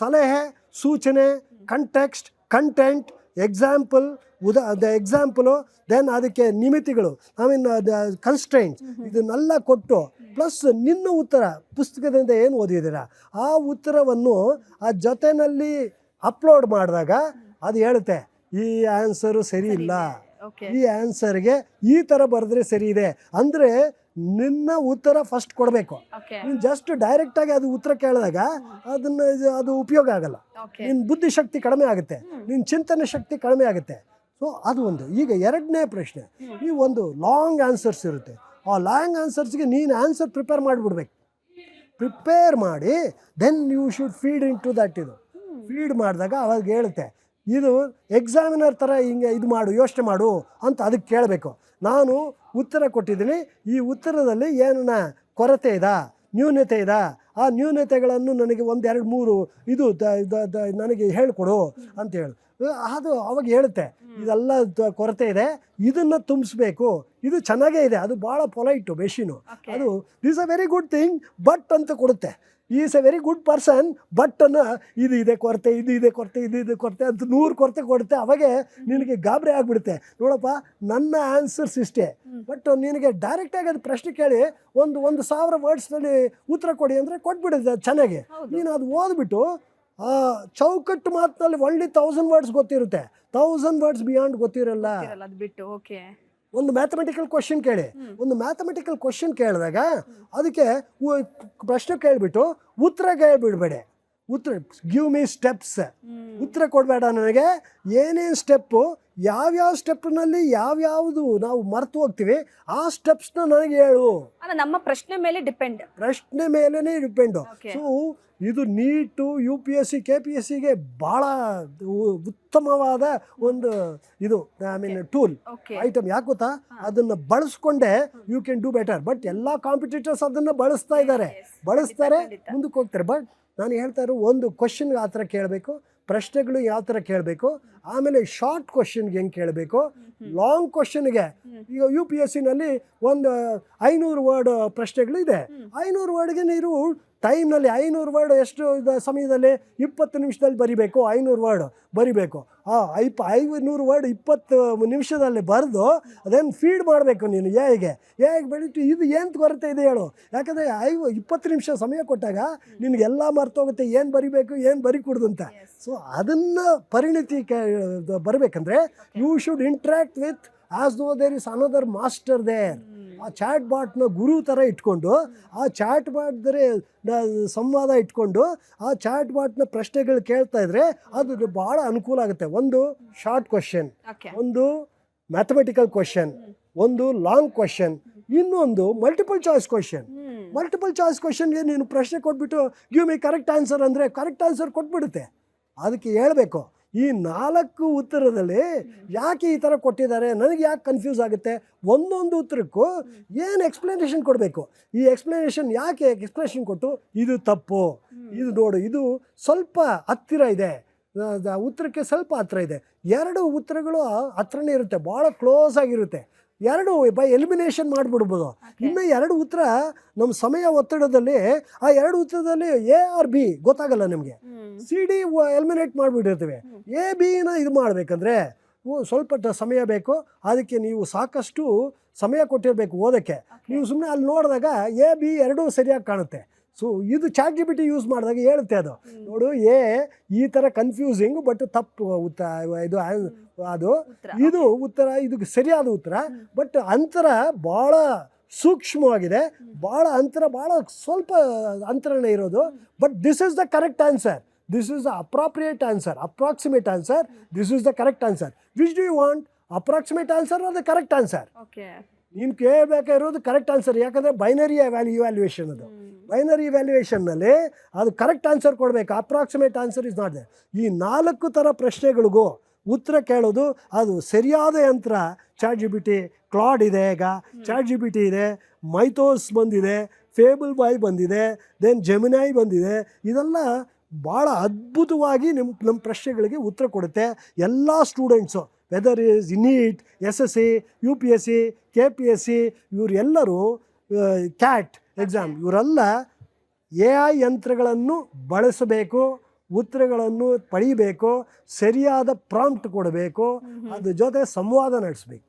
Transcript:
ಸಲಹೆ, ಸೂಚನೆ, context, content, example, example, then ಅದಕ್ಕೆ ನಿಮಿತಿಗಳು, ಐ ಮೀನ್ ಕನ್ಸ್ಟ್ರೈಂಟ್ಸ್, ಇದನ್ನೆಲ್ಲ ಕೊಟ್ಟು ಪ್ಲಸ್ ನಿನ್ನ ಉತ್ತರ ಪುಸ್ತಕದಿಂದ ಏನು ಓದಿದ್ದೀರಾ ಆ ಉತ್ತರವನ್ನು ಆ ಜೊತೆಯಲ್ಲಿ ಅಪ್ಲೋಡ್ ಮಾಡಿದಾಗ ಅದು ಹೇಳುತ್ತೆ ಈ ಆನ್ಸರು ಸರಿ ಇಲ್ಲ, ಈ ಆನ್ಸರ್ಗೆ ಈ ಥರ ಬರೆದ್ರೆ ಸರಿ ಇದೆ ಅಂದರೆ ನಿನ್ನ ಉತ್ತರ ಫಸ್ಟ್ ಕೊಡಬೇಕು. ನೀನು ಜಸ್ಟ್ ಡೈರೆಕ್ಟಾಗಿ ಅದು ಉತ್ತರ ಕೇಳಿದಾಗ ಅದು ಉಪಯೋಗ ಆಗಲ್ಲ. ನಿನ್ನ ಬುದ್ಧಿಶಕ್ತಿ ಕಡಿಮೆ ಆಗುತ್ತೆ, ನಿನ್ನ ಚಿಂತನೆ ಶಕ್ತಿ ಕಡಿಮೆ ಆಗುತ್ತೆ. ಸೊ ಅದು ಒಂದು. ಈಗ ಎರಡನೇ ಪ್ರಶ್ನೆ, ಈ ಒಂದು ಲಾಂಗ್ ಆನ್ಸರ್ಸ್ ಇರುತ್ತೆ. ಆ ಲಾಂಗ್ ಆನ್ಸರ್ಸ್ಗೆ ನೀನು ಆನ್ಸರ್ ಪ್ರಿಪೇರ್ ಮಾಡಿಬಿಡ್ಬೇಕು. ಪ್ರಿಪೇರ್ ಮಾಡಿ then you should feed into that. ಇದು ಫೀಡ್ ಮಾಡಿದಾಗ ಅವಾಗ ಹೇಳುತ್ತೆ ಇದು ಎಕ್ಸಾಮಿನರ್ ಥರ ಹಿಂಗೆ ಇದು ಮಾಡು, ಯೋಚನೆ ಮಾಡು ಅಂತ ಅದಕ್ಕೆ ಕೇಳಬೇಕು. ನಾನು ಉತ್ತರ ಕೊಟ್ಟಿದ್ದೀನಿ, ಈ ಉತ್ತರದಲ್ಲಿ ಏನನ್ನ ಕೊರತೆ ಇದಾ, ನ್ಯೂನತೆ ಇದಾ, ಆ ನ್ಯೂನತೆಗಳನ್ನು ನನಗೆ 1, 2, 3 ಇದು ನನಗೆ ಹೇಳಿಕೊಡು ಅಂತ ಹೇಳು. ಅದು ಅವಾಗ ಹೇಳುತ್ತೆ ಇದೆಲ್ಲ ಕೊರತೆ ಇದೆ, ಇದನ್ನು ತುಂಬಿಸ್ಬೇಕು, ಇದು ಚೆನ್ನಾಗೇ ಇದೆ, ಅದು ಭಾಳ ಪೊಲೈಟು ಮೆಷಿನು, ಅದು this a very good thing but ಅಂತ ಕೊಡುತ್ತೆ. Is A very good person but ಅನ್ನು ಇದು ಇದೆ ಕೊರತೆ, ಇದು ಇದೆ ಕೊರತೆ, ಇದು ಇದೆ ಕೊರತೆ ಅಂತ 100 ಕೊರತೆ ಕೊಡುತ್ತೆ. ಅವಾಗೆ ನಿನಗೆ ಗಾಬರಿ ಆಗಿಬಿಡುತ್ತೆ. ನೋಡಪ್ಪ ನನ್ನ ಆನ್ಸರ್ಸ್ ಇಷ್ಟೇ, ಬಟ್ ನಿನಗೆ ಡೈರೆಕ್ಟಾಗಿ ಅದು ಪ್ರಶ್ನೆ ಕೇಳಿ 1,000 ವರ್ಡ್ಸ್ನಲ್ಲಿ ಉತ್ತರ ಕೊಡಿ ಅಂದರೆ ಕೊಟ್ಬಿಡುತ್ತೆ ಚೆನ್ನಾಗಿ. ನೀನು ಅದು ಓದ್ಬಿಟ್ಟು ಚೌಕಟ್ಟು ಮಾತಿನಲ್ಲಿ ಒಳ್ಳೆ 1000 ವರ್ಡ್ಸ್ ಗೊತ್ತಿರುತ್ತೆ, 1000 ವರ್ಡ್ಸ್ ಬಿಯಾಂಡ್ ಗೊತ್ತಿರಲ್ಲ. ಒಂದು ಮ್ಯಾಥಮೆಟಿಕಲ್ ಕ್ವಶನ್ ಕೇಳಿ, ಒಂದು ಮ್ಯಾಥಮೆಟಿಕಲ್ ಕ್ವಶನ್ ಕೇಳಿದಾಗ ಅದಕ್ಕೆ ಪ್ರಶ್ನೆ ಕೇಳಿಬಿಟ್ಟು ಉತ್ತರ ಕೇಳಿಬಿಡ್ಬೇಡ. ಉತ್ತರ ಗಿವ್ ಮೀ ಸ್ಟೆಪ್ಸ್, ಉತ್ತರ ಕೊಡಬೇಡ ನನಗೆ, ಏನೇನು ಸ್ಟೆಪ್ಪು, ಯಾವ್ಯಾವ ಸ್ಟೆಪ್ನಲ್ಲಿ ಯಾವ್ಯಾವುದು ನಾವು ಮರೆತು ಹೋಗ್ತೀವಿ ಆ ಸ್ಟೆಪ್ಸ್ನ ನನಗೆ ಹೇಳು. ನಮ್ಮ ಪ್ರಶ್ನೆ ಮೇಲೆ ಡಿಪೆಂಡ್, ಪ್ರಶ್ನೆ ಮೇಲೇ ಡಿಪೆಂಡು. ಸೊ ಇದು ನೀಟು, UPSC, KPSCಗೆ ಭಾಳ ಉತ್ತಮವಾದ ಒಂದು ಇದು ಐ ಮೀನ್ ಟೂಲ್ ಐಟಮ್. ಯಾಕೆ ಗೊತ್ತಾ, ಅದನ್ನು ಬಳಸ್ಕೊಂಡೆ you can do better. But ಎಲ್ಲ ಕಾಂಪಿಟೇಟರ್ಸ್ ಅದನ್ನು ಬಳಸ್ತಾರೆ, ಮುಂದಕ್ಕೆ ಹೋಗ್ತಾರೆ. ಬಟ್ ನಾನು ಹೇಳ್ತಾ ಇರೋ ಒಂದು ಕ್ವಶನ್ಗೆ ಆ ಥರ ಕೇಳಬೇಕು, ಪ್ರಶ್ನೆಗಳು ಯಾವ ಥರ ಕೇಳಬೇಕು, ಆಮೇಲೆ ಶಾರ್ಟ್ ಕ್ವಶನ್ಗೆ ಹೆಂಗೆ ಕೇಳಬೇಕು, ಲಾಂಗ್ ಕ್ವಶನ್ಗೆ ಈಗ UPSCನಲ್ಲಿ ಒಂದು 500 ವರ್ಡ್ ಪ್ರಶ್ನೆಗಳು ಇದೆ. 500 ವರ್ಡ್ಗೆ ನೀರು ಟೈಮ್ನಲ್ಲಿ 500 ವರ್ಡ್ ಎಷ್ಟು ಸಮಯದಲ್ಲಿ 20 ನಿಮಿಷದಲ್ಲಿ ಬರಿಬೇಕು. 500 ವರ್ಡ್ ಬರಿಬೇಕು. 500 ವರ್ಡ್ 20 ನಿಮಿಷದಲ್ಲಿ ಬರೆದು ಅದನ್ನು ಫೀಡ್ ಮಾಡಬೇಕು ನೀನು ಹೇಗೆ ಬೆಳೀತು ಇದು ಏನು ಕೊರತೆ ಇದೆ ಹೇಳು. ಯಾಕಂದರೆ 20 ನಿಮಿಷ ಸಮಯ ಕೊಟ್ಟಾಗ ನಿನಗೆಲ್ಲ ಮರ್ತೋಗುತ್ತೆ ಏನು ಬರಿಬೇಕು ಏನು ಬರಿಕೂಡ್ದು ಅಂತ. ಸೊ ಅದನ್ನು ಪರಿಣಿತಿ ಬರಬೇಕಂದ್ರೆ you should interact with us though there is another master there. ಆ ಚಾಟ್ ಬಾಟ್ನ ಗುರು ಥರ ಇಟ್ಕೊಂಡು, ಆ ಚಾಟ್ ಬಾಟ್ದರೆ ಸಂವಾದ ಇಟ್ಕೊಂಡು ಆ ಚಾಟ್ ಬಾಟ್ನ ಪ್ರಶ್ನೆಗಳು ಕೇಳ್ತಾ ಇದ್ರೆ ಅದು ಭಾಳ ಅನುಕೂಲ ಆಗುತ್ತೆ. ಒಂದು ಶಾರ್ಟ್ ಕ್ವಶನ್, ಒಂದು ಮ್ಯಾಥಮೆಟಿಕಲ್ ಕ್ವಶನ್, ಒಂದು ಲಾಂಗ್ ಕ್ವಶನ್, ಇನ್ನೊಂದು multiple choice question. Multiple choice ಕ್ವಶನ್ಗೆ ನೀನು ಪ್ರಶ್ನೆ ಕೊಟ್ಬಿಟ್ಟು ಗಿವ್ ಮಿ ಕರೆಕ್ಟ್ ಆನ್ಸರ್ ಅಂದರೆ ಕರೆಕ್ಟ್ ಆನ್ಸರ್ ಕೊಟ್ಬಿಡುತ್ತೆ. ಅದಕ್ಕೆ ಹೇಳಬೇಕು ಈ 4 ಉತ್ತರದಲ್ಲಿ ಯಾಕೆ ಈ ಥರ ಕೊಟ್ಟಿದ್ದಾರೆ, ನನಗೆ ಯಾಕೆ ಕನ್ಫ್ಯೂಸ್ ಆಗುತ್ತೆ, ಒಂದೊಂದು ಉತ್ತರಕ್ಕೂ ಏನು ಎಕ್ಸ್ಪ್ಲನೇಷನ್ ಕೊಡಬೇಕು. ಈ ಎಕ್ಸ್ಪ್ಲನೇಷನ್ ಯಾಕೆ ಎಕ್ಸ್ಪ್ಲನೇಷನ್ ಕೊಟ್ಟು ಇದು ತಪ್ಪು, ಇದು ನೋಡು ಇದು ಸ್ವಲ್ಪ ಹತ್ತಿರ ಇದೆ, ಉತ್ತರಕ್ಕೆ ಸ್ವಲ್ಪ ಹತ್ತಿರ ಇದೆ. 2 ಉತ್ತರಗಳು ಹತ್ರನೇ ಇರುತ್ತೆ, ಭಾಳ ಕ್ಲೋಸ್ ಆಗಿರುತ್ತೆ. 2 ಬೈ ಎಲಿಮಿನೇಷನ್ ಮಾಡಿಬಿಡ್ಬೋದು. ಇನ್ನು 2 ಉತ್ತರ ನಮ್ಮ ಸಮಯ ಒತ್ತಡದಲ್ಲಿ ಆ 2 ಉತ್ತರದಲ್ಲಿ A or B ಗೊತ್ತಾಗಲ್ಲ ನಿಮಗೆ. CD eliminate ಮಾಡಿಬಿಟ್ಟಿರ್ತೀವಿ. ABನ ಇದು ಮಾಡಬೇಕಂದ್ರೆ ಸ್ವಲ್ಪ ಸಮಯ ಬೇಕು. ಅದಕ್ಕೆ ನೀವು ಸಾಕಷ್ಟು ಸಮಯ ಕೊಟ್ಟಿರಬೇಕು ಓದೋಕ್ಕೆ. ನೀವು ಸುಮ್ಮನೆ ಅಲ್ಲಿ ನೋಡಿದಾಗ AB 2 ಸರಿಯಾಗಿ ಕಾಣುತ್ತೆ. ಸೊ ಇದು ChatGPT ಯೂಸ್ ಮಾಡಿದಾಗ ಹೇಳುತ್ತೆ ಅದು ನೋಡು ಈ ಥರ ಕನ್ಫ್ಯೂಸಿಂಗ್ ಬಟ್ ತಪ್ಪು ಇದು ಅದು ಇದು ಉತ್ತರ, ಇದು ಸರಿಯಾದ ಉತ್ತರ. ಬಟ್ ಅಂತರ ಭಾಳ ಸೂಕ್ಷ್ಮವಾಗಿದೆ, ಭಾಳ ಸ್ವಲ್ಪ ಅಂತರನೇ ಇರೋದು. But this is the correct answer, this is the appropriate answer, approximate answer, this is the correct answer. Which do you want, approximate answer or the correct answer? ನೀನು ಕೇಳಬೇಕಾಗಿರೋದು ಕರೆಕ್ಟ್ ಆನ್ಸರ್. ಯಾಕಂದರೆ binary evaluation ಅದು. Binary ಇವ್ಯಾಲ್ಯೂಯೇಷನ್ನಲ್ಲಿ ಅದು correct answer ಕೊಡಬೇಕು, approximate answer is not they. ಈ 4 ಥರ ಪ್ರಶ್ನೆಗಳಿಗೂ ಉತ್ತರ ಕೇಳೋದು ಅದು ಸರಿಯಾದ ಯಂತ್ರ ChatGPT. ಕ್ಲಾಡ್ ಇದೆ, ಈಗ ChatGPT ಇದೆ, ಮೈಥೋಸ್ ಬಂದಿದೆ, ಫೇಬಲ್ ಬಾಯ್ ಬಂದಿದೆ, ದೆನ್ ಜೆಮಿನೈ ಬಂದಿದೆ. ಇದೆಲ್ಲ ಭಾಳ ಅದ್ಭುತವಾಗಿ ನಮ್ಮ ಪ್ರಶ್ನೆಗಳಿಗೆ ಉತ್ತರ ಕೊಡುತ್ತೆ. ಎಲ್ಲ students whether is NEET, SSC, UPSC, KPSC ಇವರೆಲ್ಲರೂ CAT ಎಕ್ಸಾಮ್ ಇವರೆಲ್ಲ AI ಯಂತ್ರಗಳನ್ನು ಬಳಸಬೇಕು, ಉತ್ತರಗಳನ್ನು ಪಡಿಬೇಕು, ಸರಿಯಾದ ಪ್ರಾಂಪ್ಟ್ ಕೊಡಬೇಕು, ಅದ್ರ ಜೊತೆ ಸಂವಾದ ನಡೆಸಬೇಕು.